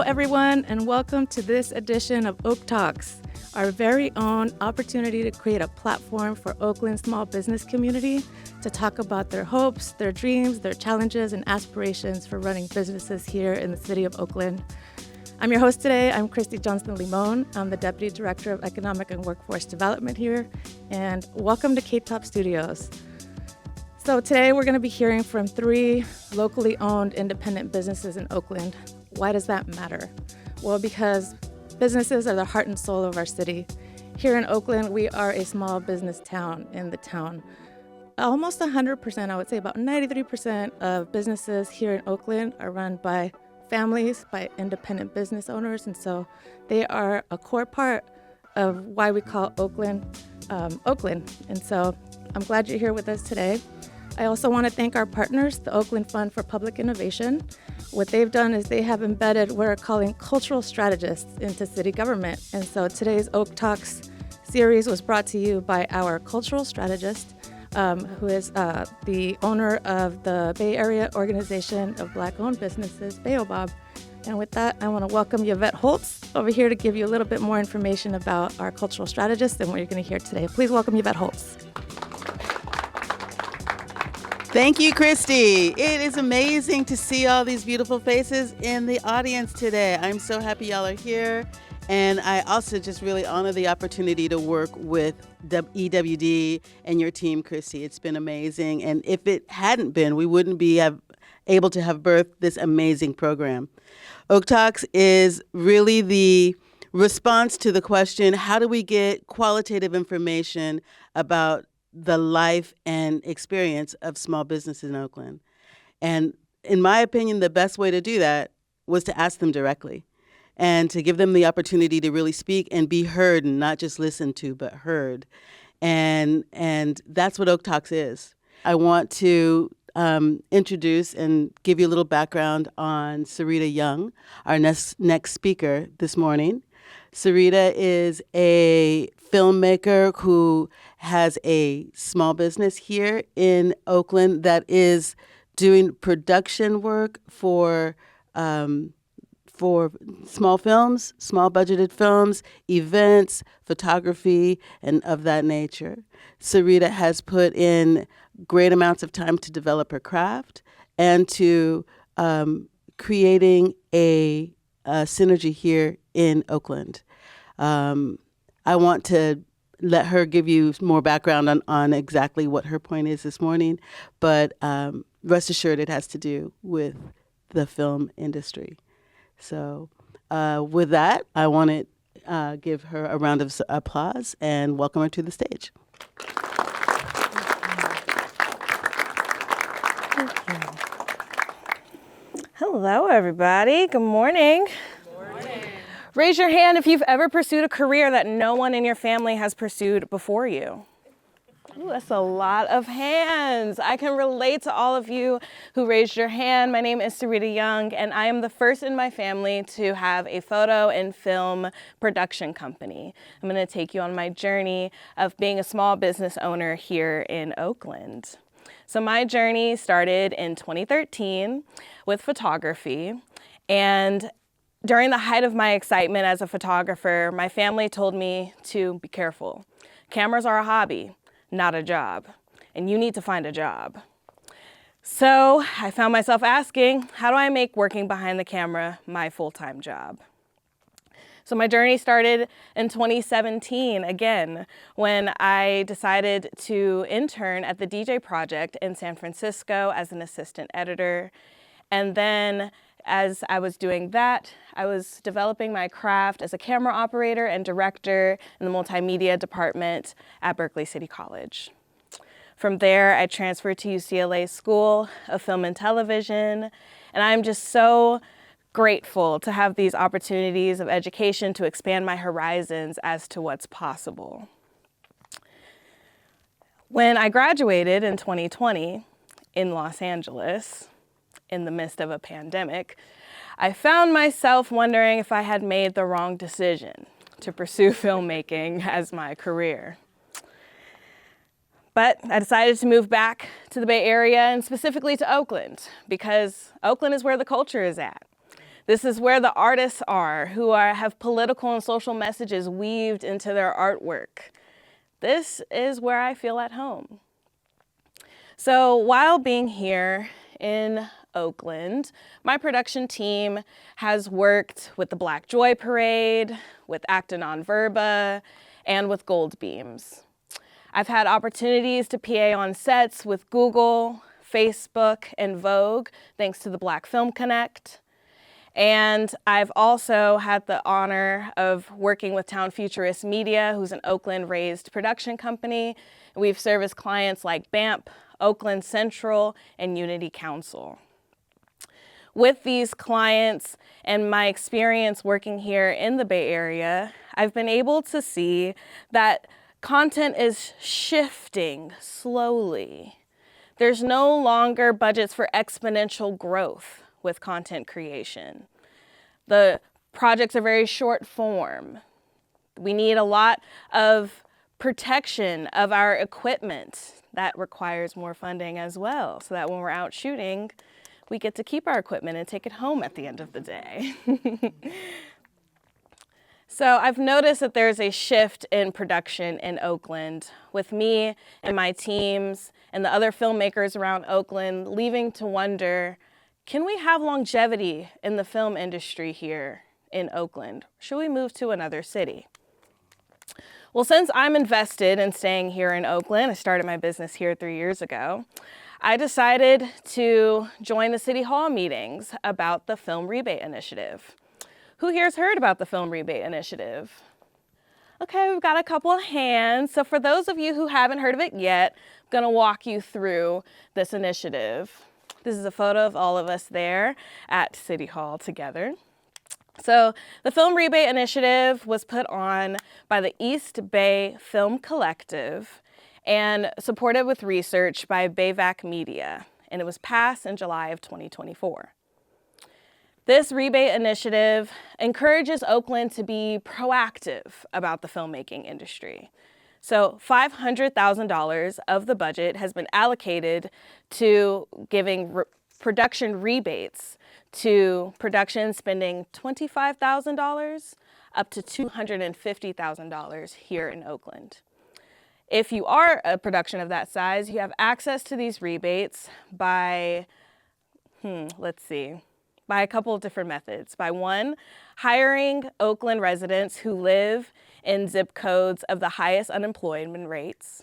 everyone, and welcome to this edition of Oak Talks, our very own opportunity to create a platform for Oakland's small business community to talk about their hopes, their dreams, their challenges, and aspirations for running businesses here in the city of Oakland. I'm your host today. I'm Christy Johnston-Limon. I'm the Deputy Director of Economic and Workforce Development here, and welcome to Cape Top Studios. So today we're going to be hearing from 3 locally owned independent businesses in Oakland. Why does that matter? Well, because businesses are the heart and soul of our city. Here in Oakland, we are a small business town in the town. Almost 100%, I would say about 93% of businesses here in Oakland are run by families, by independent business owners, and so they are a core part of why we call Oakland, Oakland. And so I'm glad you're here with us today. I also want to thank our partners, the Oakland Fund for Public Innovation. What they've done is they have embedded what we're calling cultural strategists into city government. And so today's Oak Talks series was brought to you by our cultural strategist, who is the owner of the Bay Area Organization of Black-Owned Businesses, Baobab. And with that, I want to welcome Yvette Holtz over here to give you a little bit more information about our cultural strategist and what you're going to hear today. Please welcome Yvette Holtz. Thank you, Christy. It is amazing to see all these beautiful faces in the audience today. I'm so happy y'all are here. And I also just really honor the opportunity to work with EWD and your team, Christy. It's been amazing. And if it hadn't been, we wouldn't be able to have birthed this amazing program. Oak Talks is really the response to the question, how do we get qualitative information about the life and experience of small businesses in Oakland? And in my opinion, the best way to do that was to ask them directly and to give them the opportunity to really speak and be heard, and not just listened to, but heard. And that's what Oak Talks is. I want to introduce and give you a little background on Sarita Young, our next speaker this morning. Sarita is a filmmaker who has a small business here in Oakland that is doing production work for small films, small budgeted films, events, photography, and of that nature. Sarita has put in great amounts of time to develop her craft and to creating a synergy here in Oakland. I want to let her give you more background on exactly what her point is this morning, but rest assured it has to do with the film industry. So with that, I want to give her a round of applause and welcome her to the stage. Hello, everybody. Good morning. Raise your hand if you've ever pursued a career that no one in your family has pursued before you. Ooh, that's a lot of hands. I can relate to all of you who raised your hand. My name is Sarita Young, and I am the first in my family to have a photo and film production company. I'm going to take you on my journey of being a small business owner here in Oakland. So my journey started in 2013 with photography, and during the height of my excitement as a photographer, my family told me to be careful. Cameras are a hobby, not a job, and you need to find a job. So I found myself asking, how do I make working behind the camera my full-time job? So my journey started in 2017, again, when I decided to intern at the DJ Project in San Francisco as an assistant editor. And then as I was doing that, I was developing my craft as a camera operator and director in the multimedia department at Berkeley City College. From there, I transferred to UCLA School of Film and Television, and I'm just so grateful to have these opportunities of education to expand my horizons as to what's possible. When I graduated in 2020 in Los Angeles, in the midst of a pandemic, I found myself wondering if I had made the wrong decision to pursue filmmaking as my career. But I decided to move back to the Bay Area and specifically to Oakland because Oakland is where the culture is at. This is where the artists are, who have political and social messages weaved into their artwork. This is where I feel at home. So while being here in Oakland, my production team has worked with the Black Joy Parade, with Acta Non Verba, and with Gold Beams. I've had opportunities to PA on sets with Google, Facebook, and Vogue, thanks to the Black Film Connect. And I've also had the honor of working with Town Futurist Media, who's an Oakland-raised production company. We've serviced clients like BAMP, Oakland Central, and Unity Council. With these clients and my experience working here in the Bay Area, I've been able to see that content is shifting slowly. There's no longer budgets for exponential growth with content creation. The projects are very short form. We need a lot of protection of our equipment. That requires more funding as well, so that when we're out shooting, we get to keep our equipment and take it home at the end of the day. So I've noticed that there's a shift in production in Oakland, with me and my teams and the other filmmakers around Oakland leaving to wonder, can we have longevity in the film industry here in Oakland? Should we move to another city? Well, since I'm invested in staying here in Oakland, I started my business here 3 years ago, I decided to join the City Hall meetings about the Film Rebate Initiative. Who here's heard about the Film Rebate Initiative? Okay, we've got a couple of hands. So for those of you who haven't heard of it yet, I'm gonna walk you through this initiative. This is a photo of all of us there at City Hall together. So the Film Rebate Initiative was put on by the East Bay Film Collective and supported with research by Bayvac Media, and it was passed in July of 2024. This rebate initiative encourages Oakland to be proactive about the filmmaking industry. So $500,000 of the budget has been allocated to giving production rebates to production spending $25,000 up to $250,000 here in Oakland. If you are a production of that size, you have access to these rebates by, by a couple of different methods. By one, hiring Oakland residents who live in zip codes of the highest unemployment rates.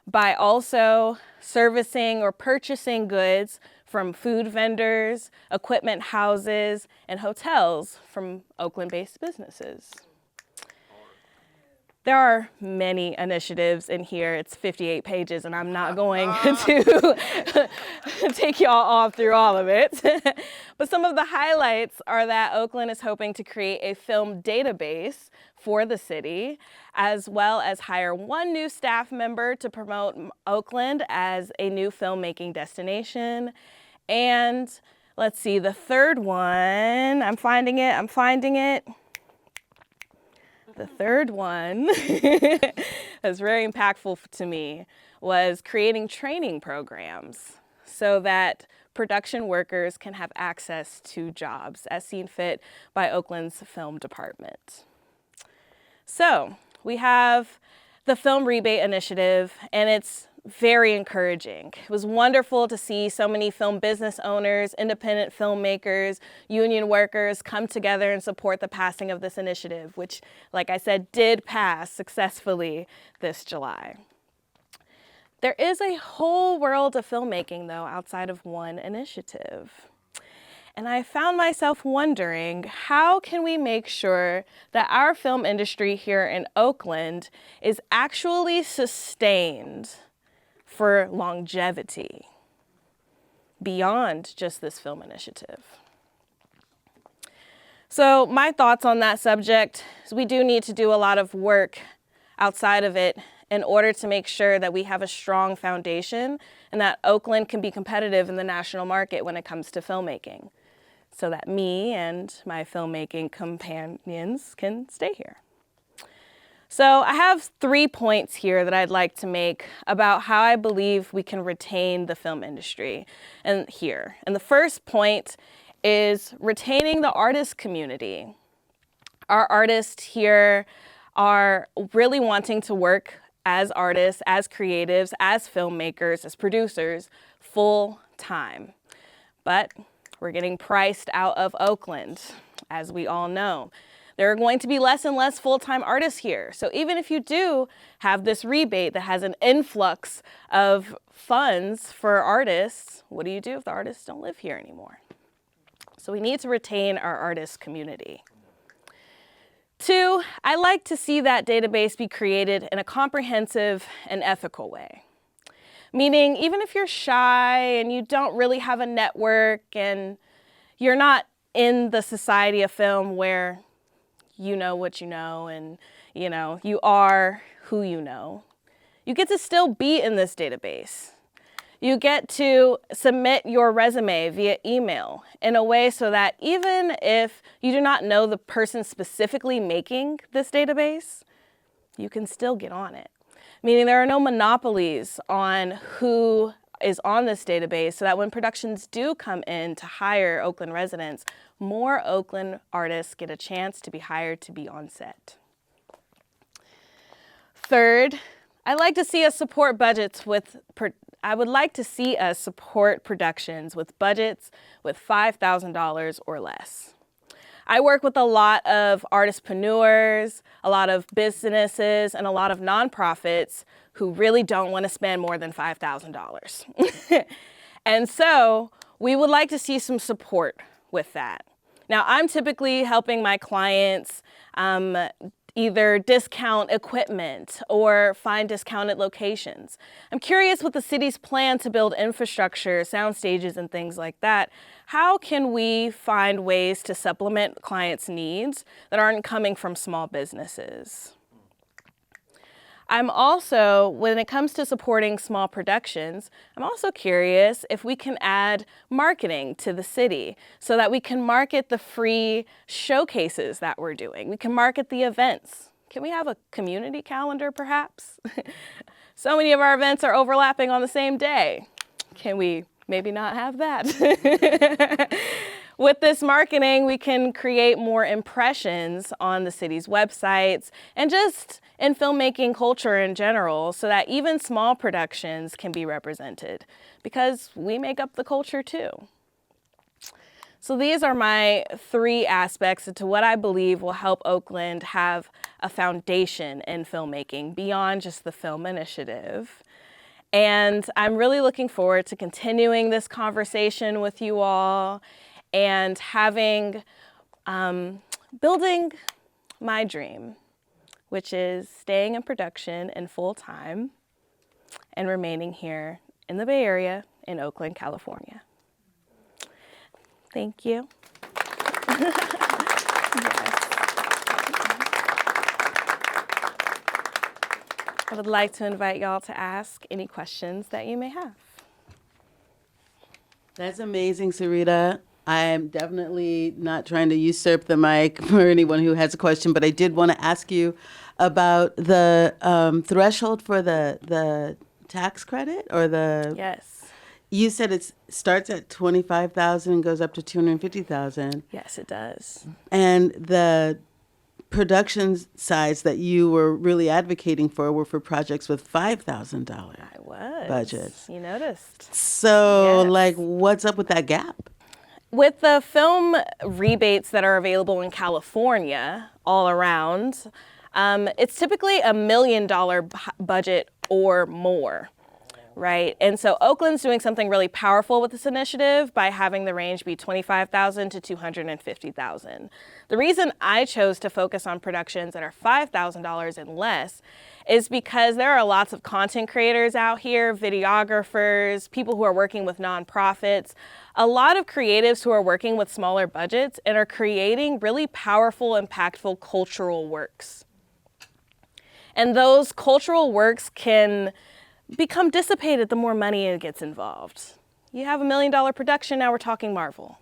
By also servicing or purchasing goods from food vendors, equipment houses, and hotels from Oakland-based businesses. There are many initiatives in here. It's 58 pages, and I'm not going to take y'all all through all of it. But some of the highlights are that Oakland is hoping to create a film database for the city, as well as hire one new staff member to promote Oakland as a new filmmaking destination. And let's see, the third one, I'm finding it. The third one that's very impactful to me was creating training programs so that production workers can have access to jobs as seen fit by Oakland's film department. So we have the Film Rebate Initiative, and it's very encouraging. It was wonderful to see so many film business owners, independent filmmakers, union workers come together and support the passing of this initiative, which, like I said, did pass successfully this July. There is a whole world of filmmaking, though, outside of one initiative. And I found myself wondering, how can we make sure that our film industry here in Oakland is actually sustained for longevity beyond just this film initiative? So my thoughts on that subject is we do need to do a lot of work outside of it in order to make sure that we have a strong foundation and that Oakland can be competitive in the national market when it comes to filmmaking, so that me and my filmmaking companions can stay here. So I have 3 points here that I'd like to make about how I believe we can retain the film industry here. And the first point is retaining the artist community. Our artists here are really wanting to work as artists, as creatives, as filmmakers, as producers, full time. But we're getting priced out of Oakland, as we all know. There are going to be less and less full-time artists here. So even if you do have this rebate that has an influx of funds for artists, what do you do if the artists don't live here anymore? So we need to retain our artist community. 2, I like to see that database be created in a comprehensive and ethical way. Meaning, even if you're shy and you don't really have a network and you're not in the society of film where you know what you know and you are who you know, you get to still be in this database. You get to submit your resume via email in a way so that even if you do not know the person specifically making this database, you can still get on it. Meaning there are no monopolies on who is on this database, so that when productions do come in to hire Oakland residents, more Oakland artists get a chance to be hired to be on set. 3rd, I would like to see us support productions with budgets with $5,000 or less. I work with a lot of artistpreneurs, a lot of businesses, and a lot of nonprofits who really don't want to spend more than $5,000. And so we would like to see some support with that. Now, I'm typically helping my clients either discount equipment or find discounted locations. I'm curious with the city's plan to build infrastructure, sound stages, and things like that. How can we find ways to supplement clients' needs that aren't coming from small businesses? I'm also, when it comes to supporting small productions, I'm also curious if we can add marketing to the city so that we can market the free showcases that we're doing. We can market the events. Can we have a community calendar, perhaps? So many of our events are overlapping on the same day. Can we maybe not have that? With this marketing, we can create more impressions on the city's websites and just in filmmaking culture in general so that even small productions can be represented because we make up the culture too. So these are my 3 aspects to what I believe will help Oakland have a foundation in filmmaking beyond just the film initiative. And I'm really looking forward to continuing this conversation with you all and building my dream, which is staying in production in full time and remaining here in the Bay Area in Oakland, California. Thank you. I would like to invite y'all to ask any questions that you may have. That's amazing, Sarita. I am definitely not trying to usurp the mic for anyone who has a question, but I did want to ask you about the threshold for the tax credit or the. Yes. You said it starts at $25,000 and goes up to $250,000. Yes, it does. And the production size that you were really advocating for were for projects with $5,000 I was. budgets. You noticed. So, Yes. what's up with that gap? With the film rebates that are available in California all around, it's typically $1 million budget or more, right? And so Oakland's doing something really powerful with this initiative by having the range be $25,000 to $250,000. The reason I chose to focus on productions that are $5,000 and less is because there are lots of content creators out here, videographers, people who are working with nonprofits, a lot of creatives who are working with smaller budgets and are creating really powerful, impactful cultural works. And those cultural works can become dissipated the more money it gets involved. You have $1 million production, now we're talking Marvel.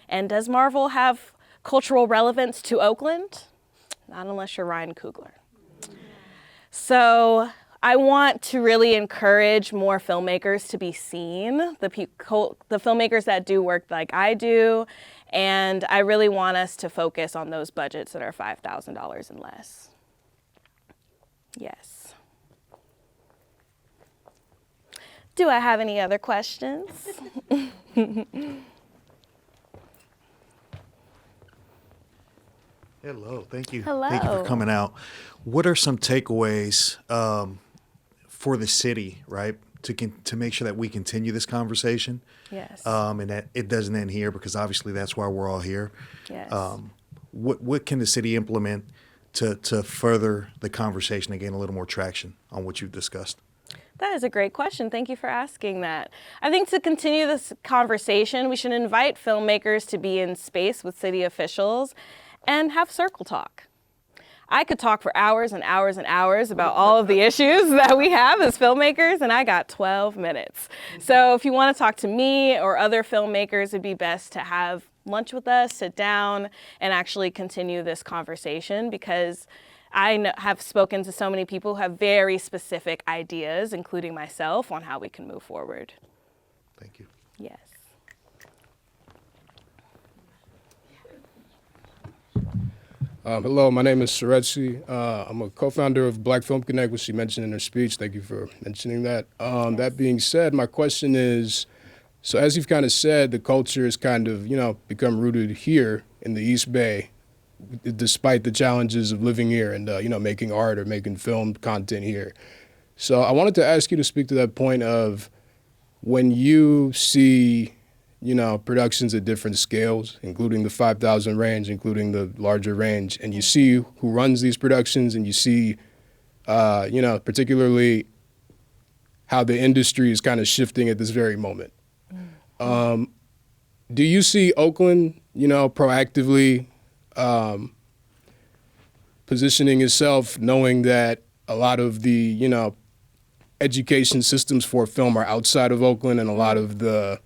And does Marvel have cultural relevance to Oakland? Not unless you're Ryan Coogler. So I want to really encourage more filmmakers to be seen, the filmmakers that do work like I do, and I really want us to focus on those budgets that are $5,000 and less. Yes. Do I have any other questions? Hello, thank you. Hello. Thank you for coming out. What are some takeaways for the city, right, to make sure that we continue this conversation? Yes. And that it doesn't end here, because obviously that's why we're all here. Yes. What can the city implement to further the conversation and gain a little more traction on what you've discussed? That is a great question. Thank you for asking that. I think to continue this conversation, we should invite filmmakers to be in space with city officials and have circle talk. I could talk for hours and hours and hours about all of the issues that we have as filmmakers, and I got 12 minutes. So if you want to talk to me or other filmmakers, it'd be best to have lunch with us, sit down, and actually continue this conversation, because I have spoken to so many people who have very specific ideas, including myself, on how we can move forward. Thank you. Yes. Hello, my name is Suretsi. I'm a co-founder of Black Film Connect, which she mentioned in her speech. Thank you for mentioning that. That being said, my question is, so as you've kind of said, the culture has kind of, become rooted here in the East Bay, despite the challenges of living here and, making art or making film content here. So I wanted to ask you to speak to that point of when you see, productions at different scales, including the 5,000 range, including the larger range, and you see who runs these productions, and you see, particularly how the industry is kind of shifting at this very moment. Do you see Oakland, proactively positioning itself, knowing that a lot of the, education systems for film are outside of Oakland, and a lot of the,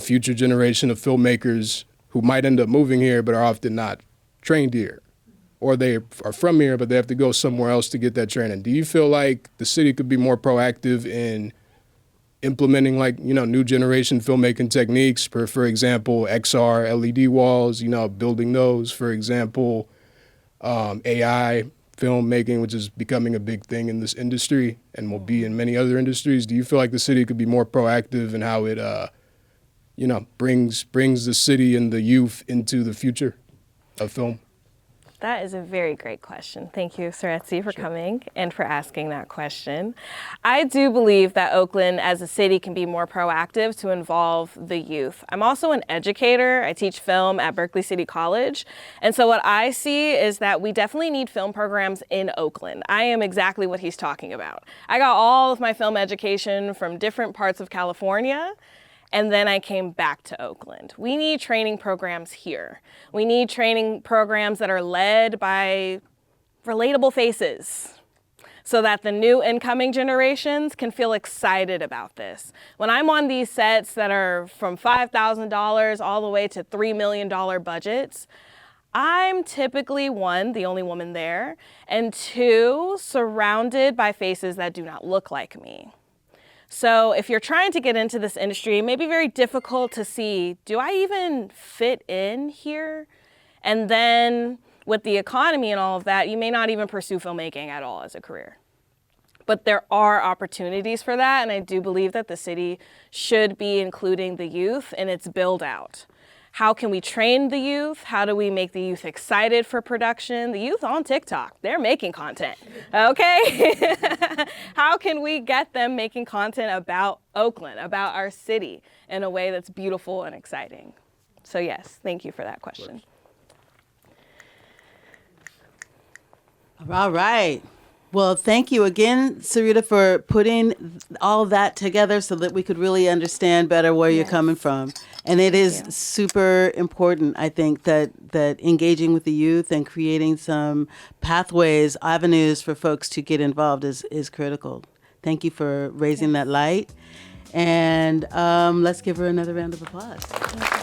future generation of filmmakers who might end up moving here but are often not trained here, or they are from here but they have to go somewhere else to get that training? Do you feel like the city could be more proactive in implementing new generation filmmaking techniques, for example, XR, LED walls, building those, for example, AI filmmaking, which is becoming a big thing in this industry and will be in many other industries? Do you feel like the city could be more proactive in how it, brings the city and the youth into the future of film? That is a very great question. Thank you, Suretsi, for coming and for asking that question. I do believe that Oakland as a city can be more proactive to involve the youth. I'm also an educator. I teach film at Berkeley City College. And so what I see is that we definitely need film programs in Oakland. I am exactly what he's talking about. I got all of my film education from different parts of California, and then I came back to Oakland. We need training programs here. We need training programs that are led by relatable faces so that the new incoming generations can feel excited about this. When I'm on these sets that are from $5,000 all the way to $3 million budgets, I'm typically, one, the only woman there, and two, surrounded by faces that do not look like me. So if you're trying to get into this industry, it may be very difficult to see, do I even fit in here? And then with the economy and all of that, you may not even pursue filmmaking at all as a career. But there are opportunities for that, and I do believe that the city should be including the youth in its build out. How can we train the youth? How do we make the youth excited for production? The youth on TikTok, they're making content, okay? How can we get them making content about Oakland, about our city, in a way that's beautiful and exciting? So yes, thank you for that question. All right. Well, thank you again, Sarita, for putting all that together so that we could really understand better where you're coming from. And it is super important, I think, that engaging with the youth and creating some pathways, avenues for folks to get involved is critical. Thank you for raising that light. And let's give her another round of applause.